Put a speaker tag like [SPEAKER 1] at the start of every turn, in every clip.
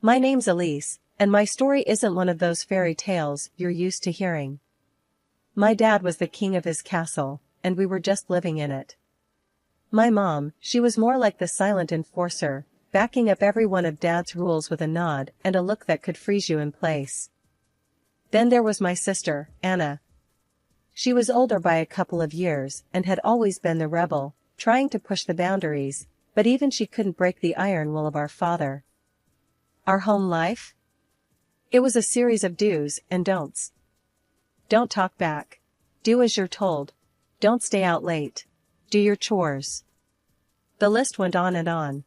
[SPEAKER 1] My name's Elise, and my story isn't one of those fairy tales you're used to hearing. My dad was the king of his castle, and we were just living in it. My mom, she was more like the silent enforcer, backing up every one of Dad's rules with a nod and a look that could freeze you in place. Then there was my sister, Anna. She was older by a couple of years and had always been the rebel, trying to push the boundaries, but even she couldn't break the iron will of our father. Our home life? It was a series of do's and don'ts. Don't talk back. Do as you're told. Don't stay out late. Do your chores. The list went on and on.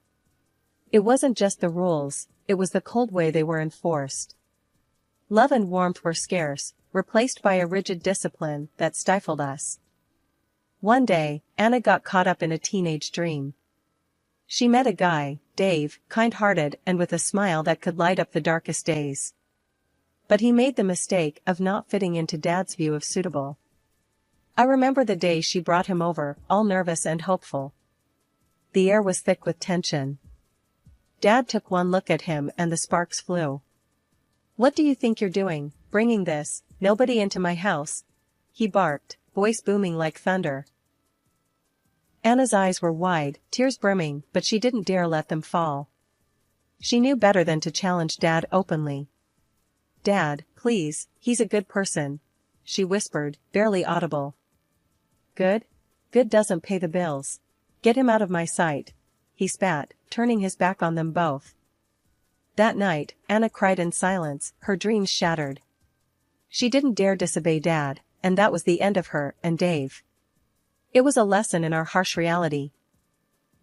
[SPEAKER 1] It wasn't just the rules, it was the cold way they were enforced. Love and warmth were scarce, replaced by a rigid discipline that stifled us. One day, Anna got caught up in a teenage dream. She met a guy, Dave, kind-hearted and with a smile that could light up the darkest days. But he made the mistake of not fitting into Dad's view of suitable. I remember the day she brought him over, all nervous and hopeful. The air was thick with tension. Dad took one look at him and the sparks flew. "What do you think you're doing, bringing this, nobody into my house?" he barked, voice booming like thunder. Anna's eyes were wide, tears brimming, but she didn't dare let them fall. She knew better than to challenge Dad openly. "Dad, please, he's a good person," she whispered, barely audible. "Good? Good doesn't pay the bills. Get him out of my sight," he spat, turning his back on them both. That night, Anna cried in silence, her dreams shattered. She didn't dare disobey Dad, and that was the end of her and Dave. It was a lesson in our harsh reality.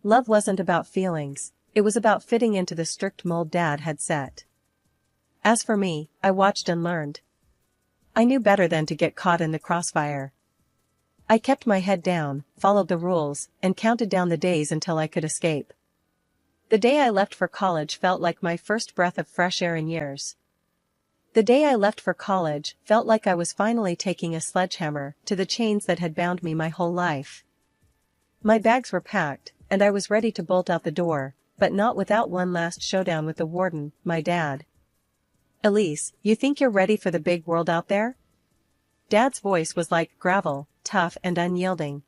[SPEAKER 1] Love wasn't about feelings, it was about fitting into the strict mold Dad had set. As for me, I watched and learned. I knew better than to get caught in the crossfire. I kept my head down, followed the rules, and counted down the days until I could escape. The day I left for college felt like my first breath of fresh air in years. The day I left for college felt like I was finally taking a sledgehammer to the chains that had bound me my whole life. My bags were packed, and I was ready to bolt out the door, but not without one last showdown with the warden, my dad. "Elise, you think you're ready for the big world out there?" Dad's voice was like gravel, tough and unyielding.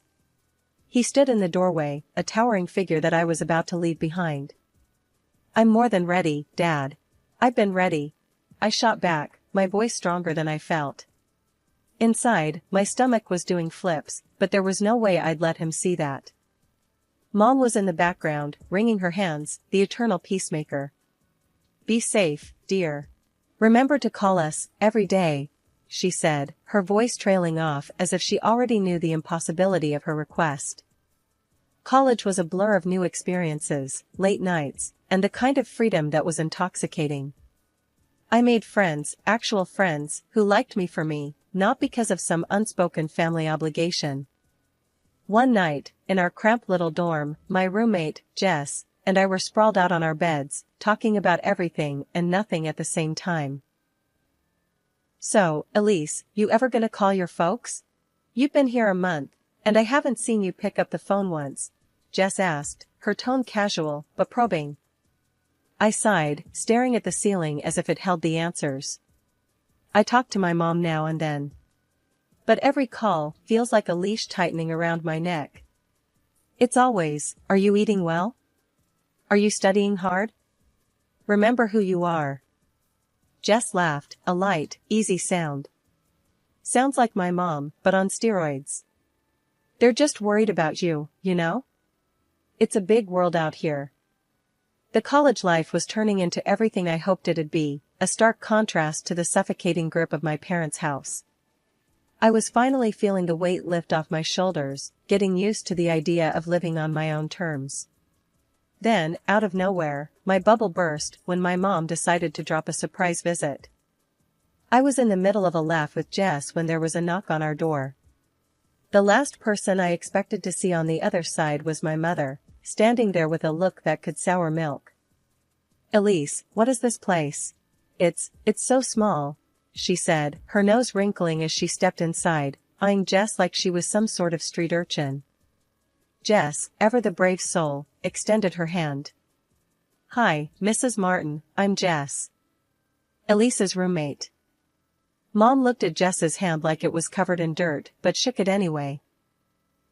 [SPEAKER 1] He stood in the doorway, a towering figure that I was about to leave behind. "I'm more than ready, Dad. I've been ready," I shot back, my voice stronger than I felt. Inside, my stomach was doing flips, but there was no way I'd let him see that. Mom was in the background, wringing her hands, the eternal peacemaker. "Be safe, dear. Remember to call us, every day," she said, her voice trailing off as if she already knew the impossibility of her request. College was a blur of new experiences, late nights, and the kind of freedom that was intoxicating. I made friends, actual friends, who liked me for me, not because of some unspoken family obligation. One night, in our cramped little dorm, my roommate, Jess, and I were sprawled out on our beds, talking about everything and nothing at the same time. "So, Elise, you ever gonna call your folks? You've been here a month, and I haven't seen you pick up the phone once," Jess asked, her tone casual, but probing. I sighed, staring at the ceiling as if it held the answers. "I talk to my mom now and then. But every call feels like a leash tightening around my neck. It's always, 'Are you eating well? Are you studying hard? Remember who you are.'" Jess laughed, a light, easy sound. "Sounds like my mom, but on steroids. They're just worried about you, you know? It's a big world out here." The college life was turning into everything I hoped it'd be, a stark contrast to the suffocating grip of my parents' house. I was finally feeling the weight lift off my shoulders, getting used to the idea of living on my own terms. Then, out of nowhere, my bubble burst when my mom decided to drop a surprise visit. I was in the middle of a laugh with Jess when there was a knock on our door. The last person I expected to see on the other side was my mother, standing there with a look that could sour milk. "Elise, what is this place? It's so small," she said, her nose wrinkling as she stepped inside, eyeing Jess like she was some sort of street urchin. Jess, ever the brave soul, extended her hand. "Hi, Mrs. Martin, I'm Jess. Elise's roommate." Mom looked at Jess's hand like it was covered in dirt, but shook it anyway.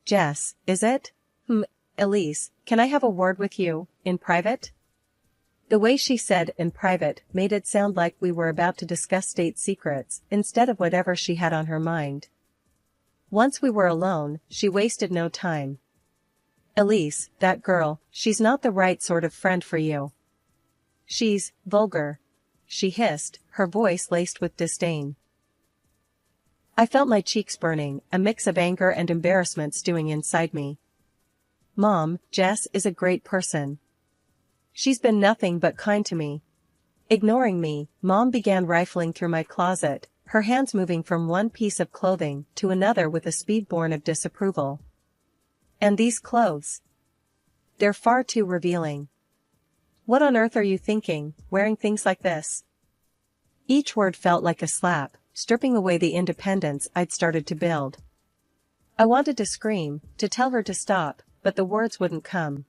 [SPEAKER 1] "Jess, is it? Elise, can I have a word with you, in private?" The way she said "in private" made it sound like we were about to discuss state secrets, instead of whatever she had on her mind. Once we were alone, she wasted no time. "Elise, that girl, she's not the right sort of friend for you. She's vulgar," she hissed, her voice laced with disdain. I felt my cheeks burning, a mix of anger and embarrassment stewing inside me. "Mom, Jess is a great person. She's been nothing but kind to me." Ignoring me, Mom began rifling through my closet, her hands moving from one piece of clothing to another with a speed born of disapproval. "And these clothes? They're far too revealing. What on earth are you thinking, wearing things like this?" Each word felt like a slap, stripping away the independence I'd started to build. I wanted to scream, to tell her to stop, but the words wouldn't come.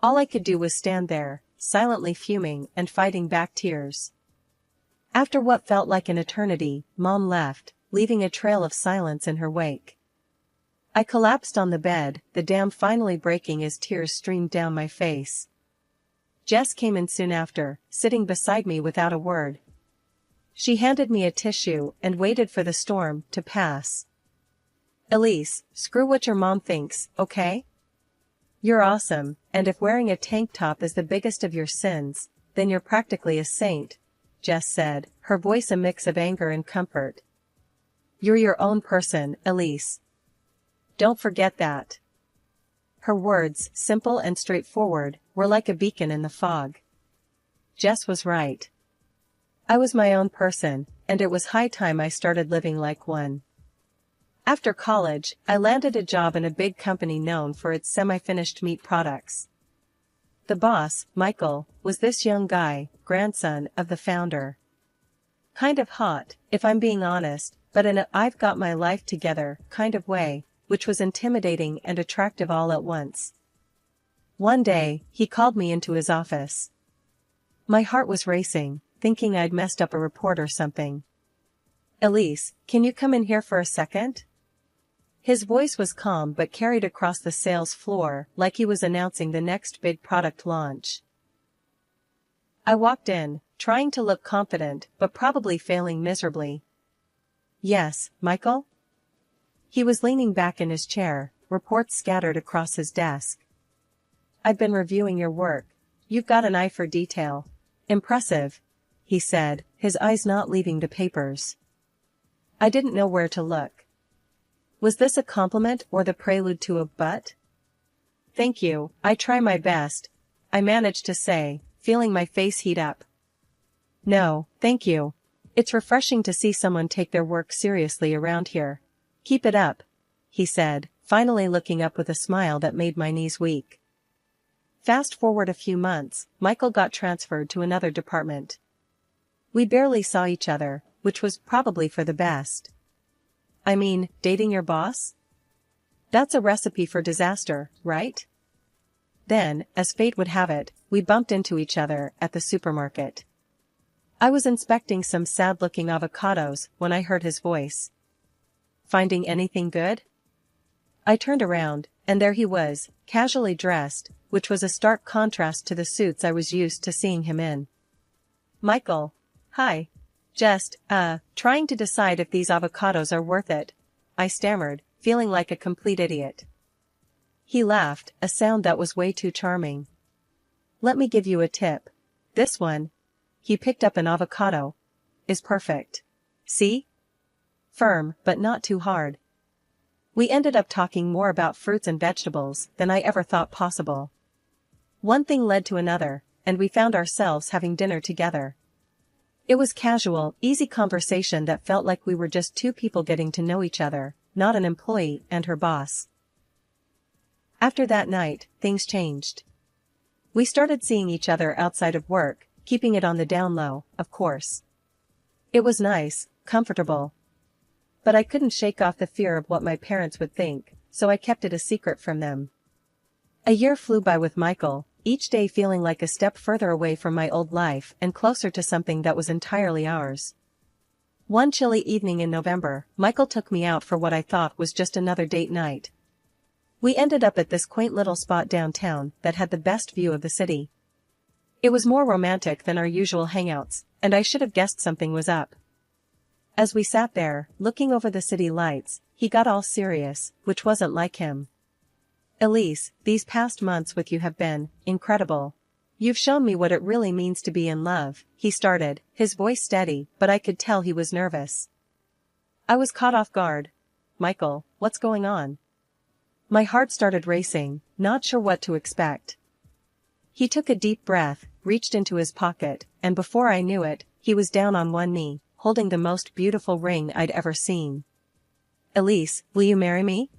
[SPEAKER 1] All I could do was stand there, silently fuming and fighting back tears. After what felt like an eternity, Mom left, leaving a trail of silence in her wake. I collapsed on the bed, the dam finally breaking as tears streamed down my face. Jess came in soon after, sitting beside me without a word. She handed me a tissue and waited for the storm to pass. "Elise, screw what your mom thinks, okay? You're awesome, and if wearing a tank top is the biggest of your sins, then you're practically a saint," Jess said, her voice a mix of anger and comfort. "You're your own person, Elise. Don't forget that." Her words, simple and straightforward, were like a beacon in the fog. Jess was right. I was my own person, and it was high time I started living like one. After college, I landed a job in a big company known for its semi-finished meat products. The boss, Michael, was this young guy, grandson of the founder. Kind of hot, if I'm being honest, but in a "I've got my life together" kind of way, which was intimidating and attractive all at once. One day, he called me into his office. My heart was racing, thinking I'd messed up a report or something. "Elise, can you come in here for a second?" His voice was calm but carried across the sales floor like he was announcing the next big product launch. I walked in, trying to look confident but probably failing miserably. "Yes, Michael?" He was leaning back in his chair, reports scattered across his desk. "I've been reviewing your work. You've got an eye for detail. Impressive," he said, his eyes not leaving the papers. I didn't know where to look. Was this a compliment or the prelude to a "but"? "Thank you, I try my best," I managed to say, feeling my face heat up. "No, thank you. It's refreshing to see someone take their work seriously around here. Keep it up," he said, finally looking up with a smile that made my knees weak. Fast forward a few months, Michael got transferred to another department. We barely saw each other, which was probably for the best. I mean, dating your boss? That's a recipe for disaster, right? Then, as fate would have it, we bumped into each other at the supermarket. I was inspecting some sad-looking avocados when I heard his voice. "Finding anything good?" I turned around, and there he was, casually dressed, which was a stark contrast to the suits I was used to seeing him in. "Michael. Hi. Just, trying to decide if these avocados are worth it," I stammered, feeling like a complete idiot. He laughed, a sound that was way too charming. "Let me give you a tip. This one," he picked up an avocado, "is perfect. See? Firm, but not too hard." We ended up talking more about fruits and vegetables than I ever thought possible. One thing led to another, and we found ourselves having dinner together. It was casual, easy conversation that felt like we were just two people getting to know each other, not an employee and her boss. After that night, things changed. We started seeing each other outside of work, keeping it on the down low, of course. It was nice, comfortable. But I couldn't shake off the fear of what my parents would think, so I kept it a secret from them. A year flew by with Michael, each day feeling like a step further away from my old life and closer to something that was entirely ours. One chilly evening in November, Michael took me out for what I thought was just another date night. We ended up at this quaint little spot downtown that had the best view of the city. It was more romantic than our usual hangouts, and I should have guessed something was up. As we sat there, looking over the city lights, he got all serious, which wasn't like him. "Elise, these past months with you have been incredible. You've shown me what it really means to be in love," he started, his voice steady, but I could tell he was nervous. I was caught off guard. "Michael, what's going on?" My heart started racing, not sure what to expect. He took a deep breath, reached into his pocket, and before I knew it, he was down on one knee, holding the most beautiful ring I'd ever seen. "Elise, will you marry me?"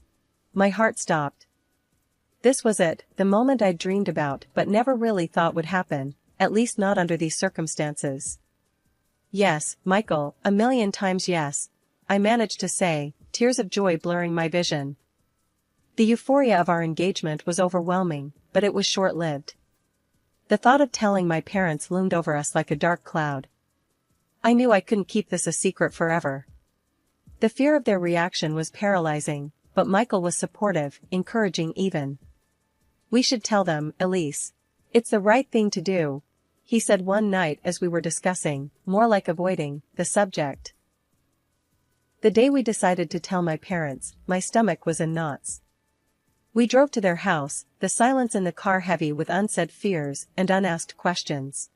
[SPEAKER 1] My heart stopped. This was it, the moment I'd dreamed about but never really thought would happen, at least not under these circumstances. "Yes, Michael, a million times yes," I managed to say, tears of joy blurring my vision. The euphoria of our engagement was overwhelming, but it was short-lived. The thought of telling my parents loomed over us like a dark cloud. I knew I couldn't keep this a secret forever. The fear of their reaction was paralyzing, but Michael was supportive, encouraging even. "We should tell them, Elise. It's the right thing to do," he said one night as we were discussing, more like avoiding, the subject. The day we decided to tell my parents, my stomach was in knots. We drove to their house, the silence in the car heavy with unsaid fears and unasked questions.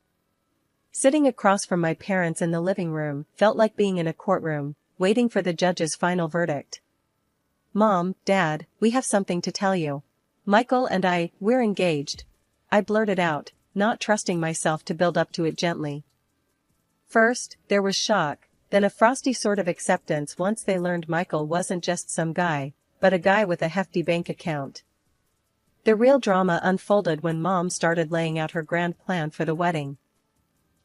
[SPEAKER 1] Sitting across from my parents in the living room felt like being in a courtroom, waiting for the judge's final verdict. "Mom, Dad, we have something to tell you. Michael and we're engaged," I blurted out, not trusting myself to build up to it gently. First, there was shock, then a frosty sort of acceptance once they learned Michael wasn't just some guy, but a guy with a hefty bank account. The real drama unfolded when Mom started laying out her grand plan for the wedding.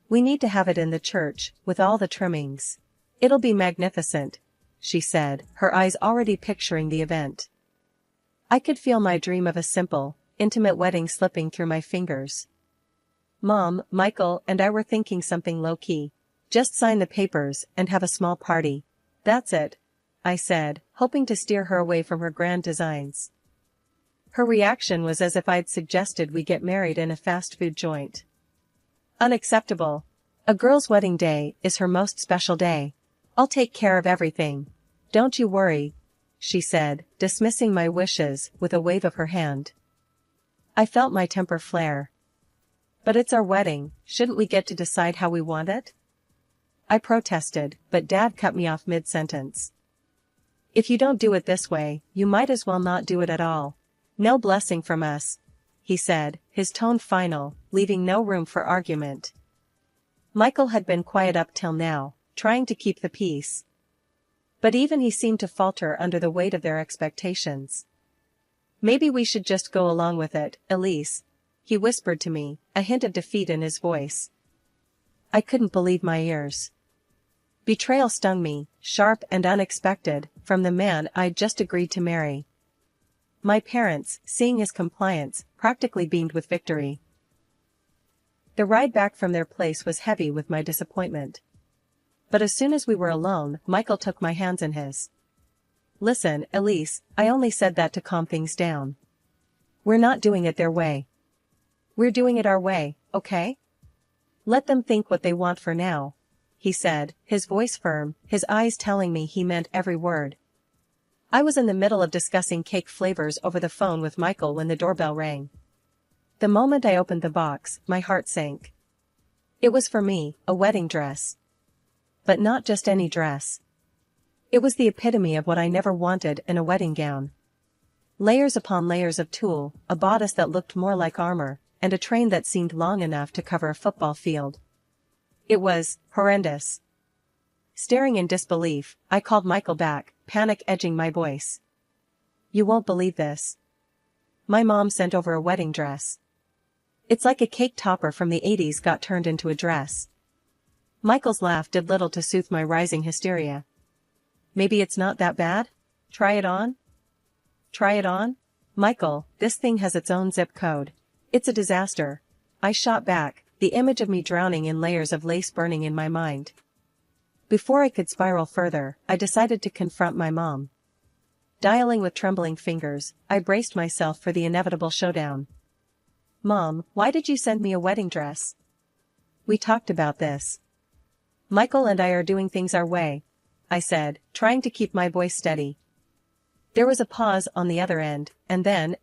[SPEAKER 1] "We need to have it in the church, with all the trimmings. It'll be magnificent," she said, her eyes already picturing the event. I could feel my dream of a simple, intimate wedding slipping through my fingers. Mom, Michael, and I were thinking something low-key. Just sign the papers and have a small party. That's it, I said, hoping to steer her away from her grand designs. Her reaction was as if I'd suggested we get married in a fast food joint. "Unacceptable. A girl's wedding day is her most special day. I'll take care of everything. Don't you worry," she said, dismissing my wishes with a wave of her hand. I felt my temper flare. "But it's our wedding, shouldn't we get to decide how we want it?" I protested, but Dad cut me off mid-sentence. "If you don't do it this way, you might as well not do it at all. No blessing from us," he said, his tone final, leaving no room for argument. Michael had been quiet up till now, trying to keep the peace. But even he seemed to falter under the weight of their expectations. "Maybe we should just go along with it, Elise," he whispered to me, a hint of defeat in his voice. I couldn't believe my ears. Betrayal stung me, sharp and unexpected, from the man I'd just agreed to marry. My parents, seeing his compliance, practically beamed with victory. The ride back from their place was heavy with my disappointment. But as soon as we were alone, Michael took my hands in his. "Listen, Elise, I only said that to calm things down. We're not doing it their way. We're doing it our way, okay? Let them think what they want for now," he said, his voice firm, his eyes telling me he meant every word. I was in the middle of discussing cake flavors over the phone with Michael when the doorbell rang. The moment I opened the box, my heart sank. It was for me, a wedding dress. But not just any dress. It was the epitome of what I never wanted in a wedding gown. Layers upon layers of tulle, a bodice that looked more like armor, and a train that seemed long enough to cover a football field. It was horrendous. Staring in disbelief, I called Michael back, panic edging my voice. "You won't believe this. My mom sent over a wedding dress. It's like a cake topper from the 80s got turned into a dress." Michael's laugh did little to soothe my rising hysteria. "Maybe it's not that bad? Try it on?" "Try it on? Michael, this thing has its own zip code. It's a disaster. I shot back, the image of me drowning in layers of lace burning in my mind. Before I could spiral further, I decided to confront my mom. Dialing with trembling fingers, I braced myself for the inevitable showdown. Mom, why did you send me a wedding dress? We talked about this. Michael and I are doing things our way, I said, trying to keep my voice steady. There was a pause on the other end, and then,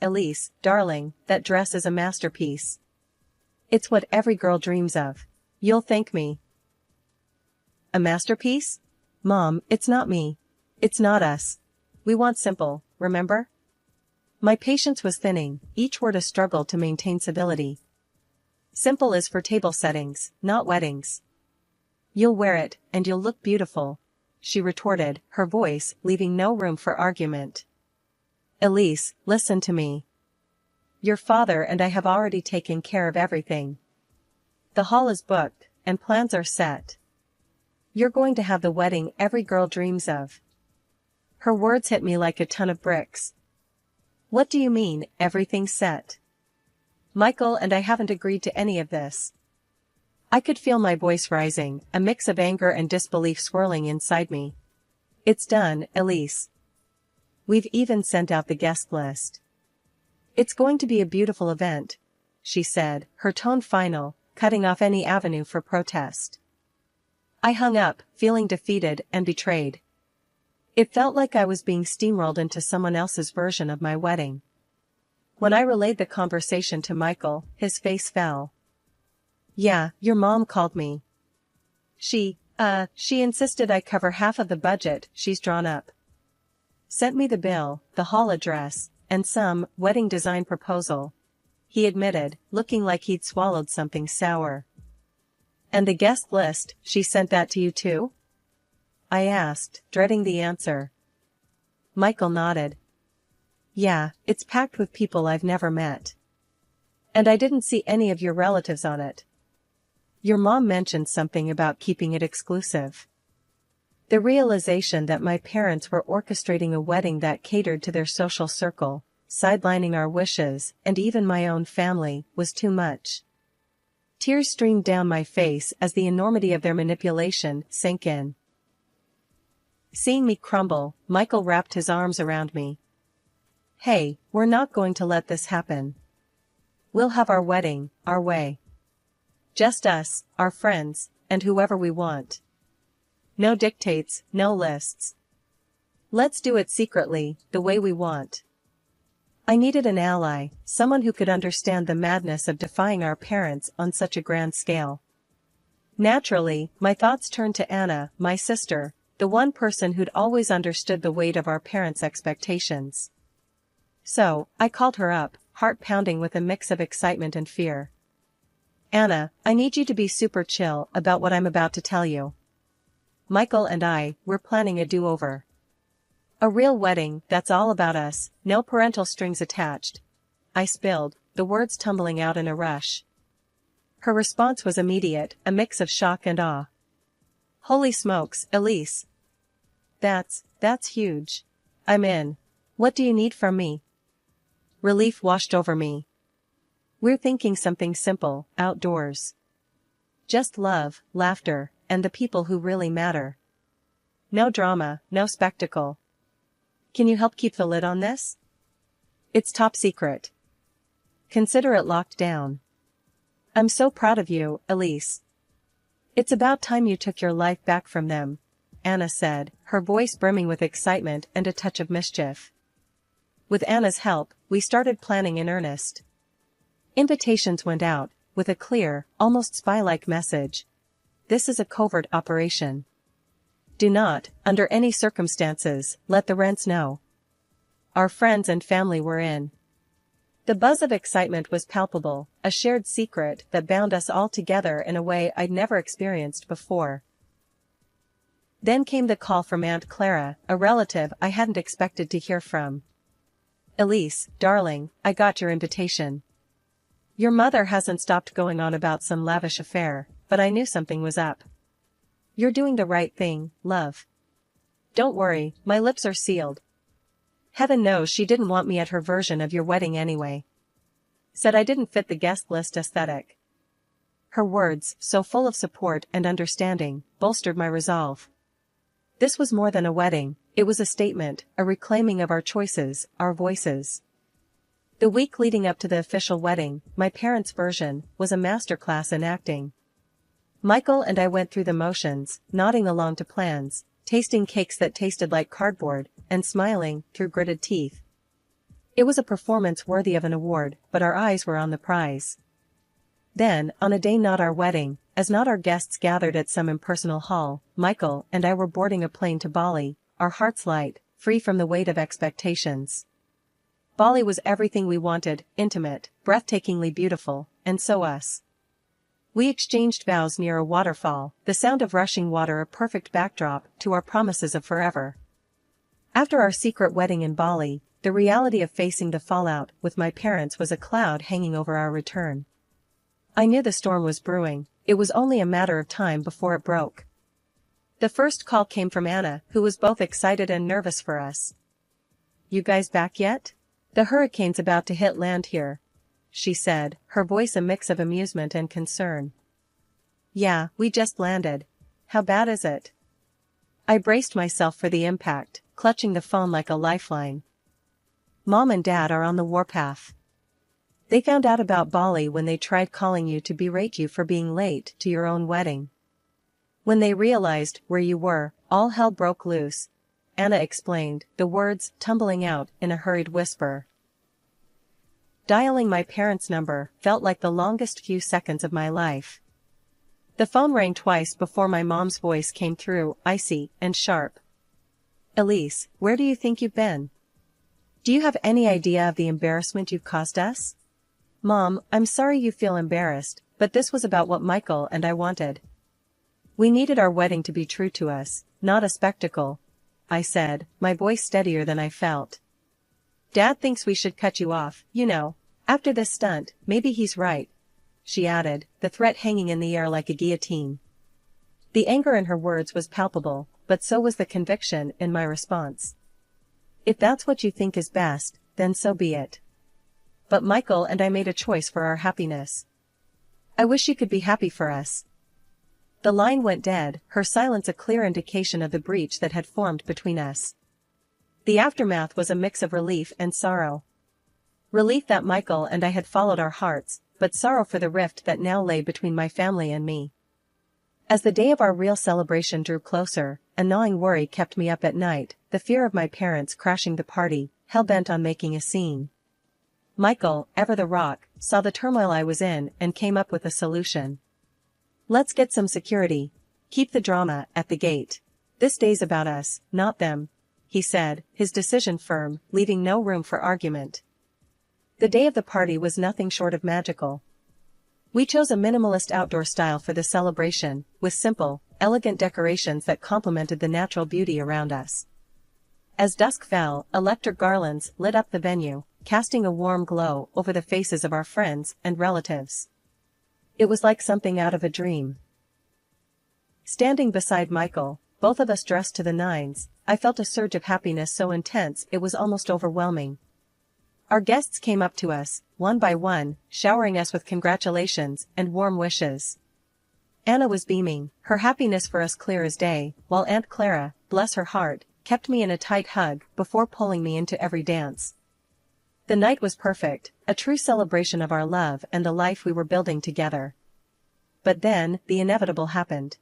[SPEAKER 1] Elise, darling, that dress is a masterpiece. It's what every girl dreams of. You'll thank me. A masterpiece? Mom, it's not me. It's not us. We want simple, remember? My patience was thinning, each word a struggle to maintain civility. Simple is for table settings, not weddings. You'll wear it, and you'll look beautiful, she retorted, her voice leaving no room for argument. Elise, listen to me. Your father and I have already taken care of everything. The hall is booked, and plans are set. You're going to have the wedding every girl dreams of. Her words hit me like a ton of bricks. What do you mean, everything's set? Michael and I haven't agreed to any of this. I could feel my voice rising, a mix of anger and disbelief swirling inside me. It's done, Elise. We've even sent out the guest list. It's going to be a beautiful event, she said, her tone final, cutting off any avenue for protest. I hung up, feeling defeated and betrayed. It felt like I was being steamrolled into someone else's version of my wedding. When I relayed the conversation to Michael, his face fell. Yeah, your mom called me. She insisted I cover half of the budget she's drawn up. Sent me the bill, the hall address, and some wedding design proposal, he admitted, looking like he'd swallowed something sour. And the guest list, she sent that to you too? I asked, dreading the answer. Michael nodded. Yeah, it's packed with people I've never met. And I didn't see any of your relatives on it. Your mom mentioned something about keeping it exclusive. The realization that my parents were orchestrating a wedding that catered to their social circle, sidelining our wishes, and even my own family, was too much. Tears streamed down my face as the enormity of their manipulation sank in. Seeing me crumble, Michael wrapped his arms around me. Hey, we're not going to let this happen. We'll have our wedding, our way. Just us, our friends, and whoever we want. No dictates, no lists. Let's do it secretly, the way we want. I needed an ally, someone who could understand the madness of defying our parents on such a grand scale. Naturally, my thoughts turned to Anna, my sister, the one person who'd always understood the weight of our parents' expectations. So, I called her up, heart pounding with a mix of excitement and fear. Anna, I need you to be super chill about what I'm about to tell you. Michael and we're planning a do-over. A real wedding that's all about us, no parental strings attached. I spilled, the words tumbling out in a rush. Her response was immediate, a mix of shock and awe. Holy smokes, Elise. That's huge. I'm in. What do you need from me? Relief washed over me. We're thinking something simple, outdoors. Just love, laughter, and the people who really matter. No drama, no spectacle. Can you help keep the lid on this? It's top secret. Consider it locked down. I'm so proud of you, Elise. It's about time you took your life back from them, Anna said, her voice brimming with excitement and a touch of mischief. With Anna's help, we started planning in earnest. Invitations went out, with a clear, almost spy-like message. This is a covert operation. Do not, under any circumstances, let the rents know. Our friends and family were in. The buzz of excitement was palpable, a shared secret that bound us all together in a way I'd never experienced before. Then came the call from Aunt Clara, a relative I hadn't expected to hear from. Elise, darling, I got your invitation. Your mother hasn't stopped going on about some lavish affair, but I knew something was up. You're doing the right thing, love. Don't worry, my lips are sealed. Heaven knows she didn't want me at her version of your wedding anyway. said I didn't fit the guest list aesthetic. Her words, so full of support and understanding, bolstered my resolve. This was more than a wedding, it was a statement, a reclaiming of our choices, our voices. The week leading up to the official wedding, my parents' version, was a masterclass in acting. Michael and I went through the motions, nodding along to plans, tasting cakes that tasted like cardboard, and smiling through gritted teeth. It was a performance worthy of an award, but our eyes were on the prize. Then, on a day not our wedding, as not our guests gathered at some impersonal hall, Michael and I were boarding a plane to Bali, our hearts light, free from the weight of expectations. Bali was everything we wanted, intimate, breathtakingly beautiful, and so us. We exchanged vows near a waterfall, the sound of rushing water a perfect backdrop to our promises of forever. After our secret wedding in Bali, the reality of facing the fallout with my parents was a cloud hanging over our return. I knew the storm was brewing, it was only a matter of time before it broke. The first call came from Anna, who was both excited and nervous for us. "You guys back yet? The hurricane's about to hit land here," she said, her voice a mix of amusement and concern. "Yeah, we just landed. How bad is it?" I braced myself for the impact, clutching the phone like a lifeline. "Mom and Dad are on the warpath. They found out about Bali when they tried calling you to berate you for being late to your own wedding. When they realized where you were, all hell broke loose," Anna explained, the words tumbling out in a hurried whisper. Dialing my parents' number felt like the longest few seconds of my life. The phone rang twice before my mom's voice came through, icy and sharp. "Elise, where do you think you've been? Do you have any idea of the embarrassment you've caused us?" "Mom, I'm sorry you feel embarrassed, but this was about what Michael and I wanted. We needed our wedding to be true to us, not a spectacle," I said, my voice steadier than I felt. "Dad thinks we should cut you off, you know. After this stunt, maybe he's right," she added, the threat hanging in the air like a guillotine. The anger in her words was palpable, but so was the conviction in my response. "If that's what you think is best, then so be it. But Michael and I made a choice for our happiness. I wish you could be happy for us." The line went dead, her silence a clear indication of the breach that had formed between us. The aftermath was a mix of relief and sorrow. Relief that Michael and I had followed our hearts, but sorrow for the rift that now lay between my family and me. As the day of our real celebration drew closer, a gnawing worry kept me up at night, the fear of my parents crashing the party, hell-bent on making a scene. Michael, ever the rock, saw the turmoil I was in and came up with a solution. "Let's get some security. Keep the drama at the gate. This day's about us, not them," he said, his decision firm, leaving no room for argument. The day of the party was nothing short of magical. We chose a minimalist outdoor style for the celebration, with simple, elegant decorations that complemented the natural beauty around us. As dusk fell, electric garlands lit up the venue, casting a warm glow over the faces of our friends and relatives. It was like something out of a dream. Standing beside Michael, both of us dressed to the nines, I felt a surge of happiness so intense it was almost overwhelming. Our guests came up to us, one by one, showering us with congratulations and warm wishes. Anna was beaming, her happiness for us clear as day, while Aunt Clara, bless her heart, kept me in a tight hug before pulling me into every dance. The night was perfect, a true celebration of our love and the life we were building together. But then, the inevitable happened.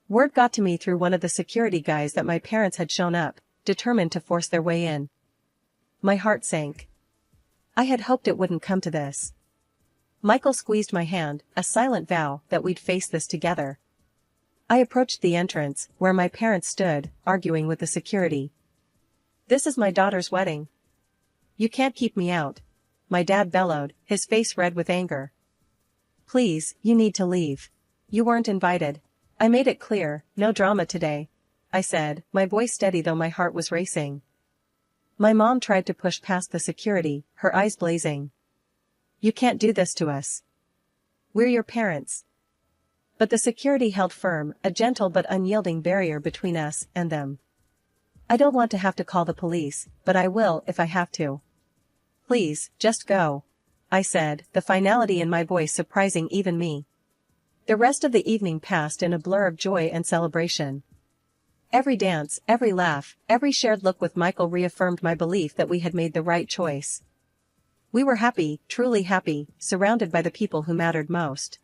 [SPEAKER 1] Word got to me through one of the security guys that my parents had shown up, determined to force their way in. My heart sank. I had hoped it wouldn't come to this. Michael squeezed my hand, a silent vow that we'd face this together. I approached the entrance, where my parents stood, arguing with the security. "This is my daughter's wedding. You can't keep me out," my dad bellowed, his face red with anger. "Please, you need to leave. You weren't invited. I made it clear, no drama today," I said, my voice steady though my heart was racing. My mom tried to push past the security, her eyes blazing. "You can't do this to us. We're your parents." But the security held firm, a gentle but unyielding barrier between us and them. "I don't want to have to call the police, but I will if I have to. Please, just go," I said, the finality in my voice surprising even me. The rest of the evening passed in a blur of joy and celebration. Every dance, every laugh, every shared look with Michael reaffirmed my belief that we had made the right choice. We were happy, truly happy, surrounded by the people who mattered most.